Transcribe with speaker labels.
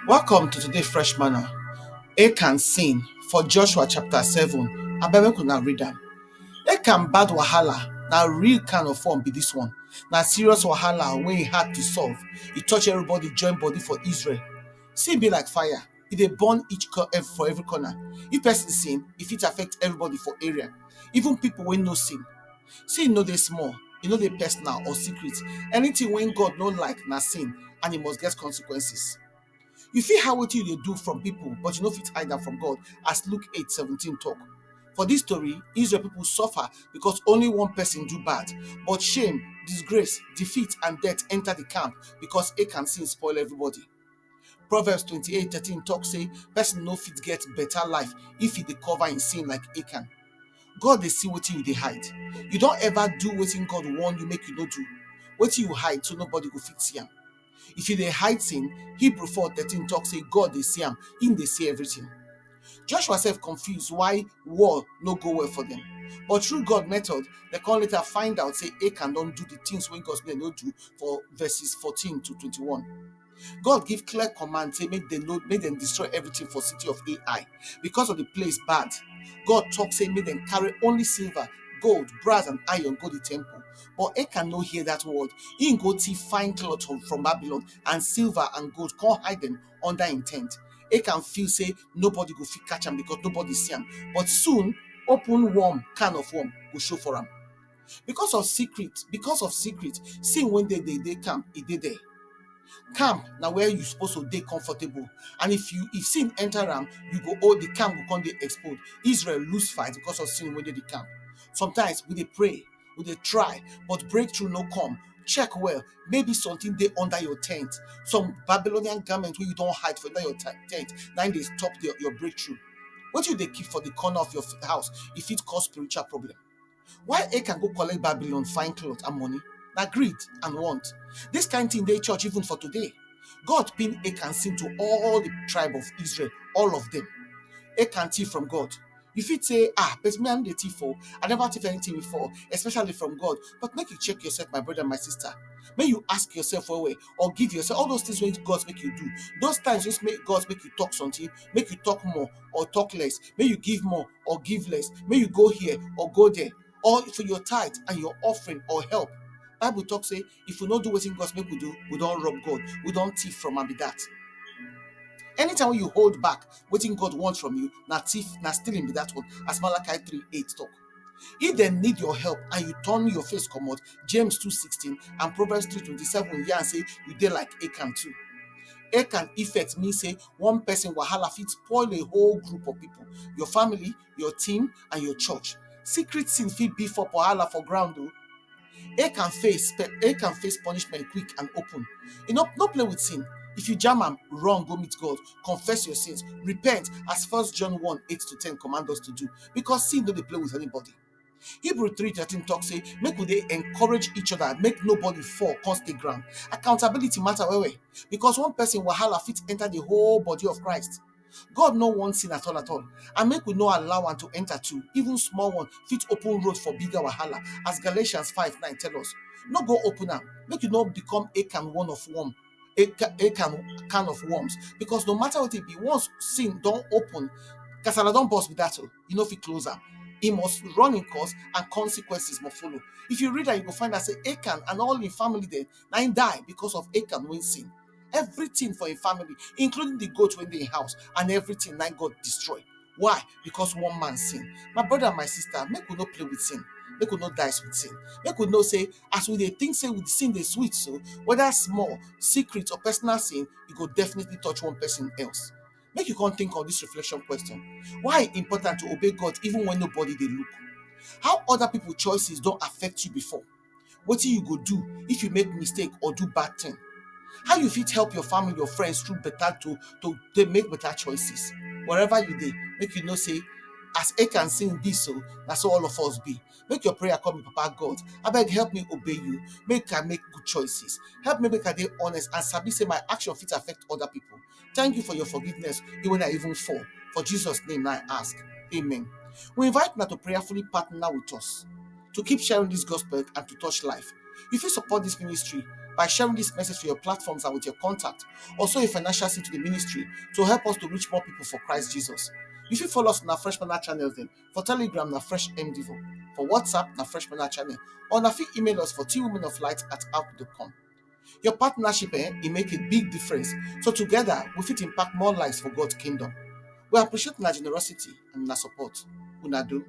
Speaker 1: Welcome to today's fresh manna. Achan'S Sin for Joshua chapter 7. Abeg make read am. Achan bad wahala na real kind of form be this one. Na serious wahala wey e hard to solve. E touch everybody join body for Israel. Sin be like fire. E dey burn for every corner. If person sin, e fit affect everybody for area. Even people wey no sin. Sin no dey small, e no dey personal or secret. Anything wey God no like na sin and e must get consequences. You fit hide wetin you dey do from people, but you no fit hide am from God, as Luke 8:17 talk. For this story, Israel people suffer because only one person do bad, but shame, disgrace, defeat, and death enter the camp because Achan's sin spoil everybody. Proverbs 28:13 talk say, person no fit get better life if e dey cover im sin like Achan. God dey see wetin you dey hide. You don ever do wetin God warn you make you no do? Wetin you hide so nobody go fit see am? If you dey hide sin, Hebrew 4:13 talk say God dey see am, him dey see everything. Joshua sef confused why war no go well for them. But through God method, they come later find out say Achan don do the things wey God say no do for verses 14 to 21. God give clear command say make dem destroy everything for city of Ai. Because of the place bad, God talk say make dem carry only silver, gold, brass, and iron go the temple. But Achan no hear that word. He go thief fine cloth from Babylon and silver and gold, come hide them under him tent. Achan feel say nobody go fit catch am because nobody see am. But soon, open can of worm go show for am. Because of secret, sin when they camp, e dey there. Camp na where you supposed to dey comfortable, and if sin enter am, you go hold the camp go come dey exposed. Israel lose fight because of sin wey dey the camp. Sometimes we dey pray, we dey try, but breakthrough no come. Check well, maybe something dey under your tent. Some Babylonian garment wey you don hide for under your tent, na dey stop your breakthrough. Wetin you dey keep for the corner of your house, e fit cause spiritual problem. Why Achan go collect Babylon fine cloth and money? Na greed and want. This kind thing dey church even for today. God pin Achan's sin to all the tribe of Israel, all of them. Achan thief from God. You fit say, but me I no dey thief o. I never thief anything before, especially from God. But make you check yourself, my brother and my sister. Make you ask yourself well, or give yourself all those things wey God make you do. Those times just make God make you talk something, make you talk more or talk less. Make you give more or give less. Make you go here or go there. Or for your tithe and your offering or help. Bible talk say, if we no do wetin God make we do, we don rob God. We don thief from am be that. Anytime when you hold back wetin God wants from you, na thief, na stealing be that one, as Malachi 3:8 talk. If dem need your help and you turn your face comot, James 2:16 and Proverbs 3:27 yarn say you dey like Achan too. Achan effect mean say one person wahala fit spoil a whole group of people, your family, your team, and your church. Secret sin fit beef up wahala for ground o. Achan face punishment quick and open. No play with sin. If you jam am, run go meet God, confess your sins, repent as 1 John 1:8-10 command us to do, because sin no dey play with anybody. Hebrew 3:13 talk say make we dey encourage each other, make nobody fall come stay ground. Accountability matter well, because one person wahala fit enter the whole body of Christ. God no want sin at all, and make we no allow am to enter too. Even small one fit open road for bigger wahala, as Galatians 5:9 tell us. No go open am, make you no become Achan can of worms, because no matter what it be, once sin don open, kasala don burst with that, you no fit close am. He must run in course and consequences must follow. If you read that, you go find that say Achan and all in family then na him die because of Achan wey sin. Everything for a family, including the goat when they in house, and everything na God destroy. Why? Because one man sin. My brother and my sister, make we no play with sin. Make we no dice with sin. Make we know say, as we dey think say with sin dey sweet, so whether small, secret, or personal sin, e go definitely touch one person else. Make you come think of this reflection question. Why e important to obey God even when nobody dey look? How other people choices don affect you before? Wetin you go do if you make mistake or do bad thing? How you fit help your family, your friends through better to make better choices? Wherever you dey, make you know say, as Achan's sin be so, na so all of us be. Make your prayer come with Papa God. Abeg help me obey you. Make I make good choices. Help me make I dey honest and sabi say my action fit affect other people. Thank you for your forgiveness, even when I even fall. For Jesus' name I ask. Amen. We invite una to prayerfully partner with us to keep sharing this gospel and to touch life. You fit support this ministry by sharing this message to your platforms and with your contact. Also a financial seed to the ministry to help us to reach more people for Christ Jesus. You fit follow us on our Fresh Manna channel then. For Telegram, na Fresh MDivo. For WhatsApp, na Fresh Manna channel. Or na fit email us for twowomenoflight@outlook.com. Your partnership, it make a big difference. So together, we fit impact more lives for God's kingdom. We appreciate una generosity and una support. Una do.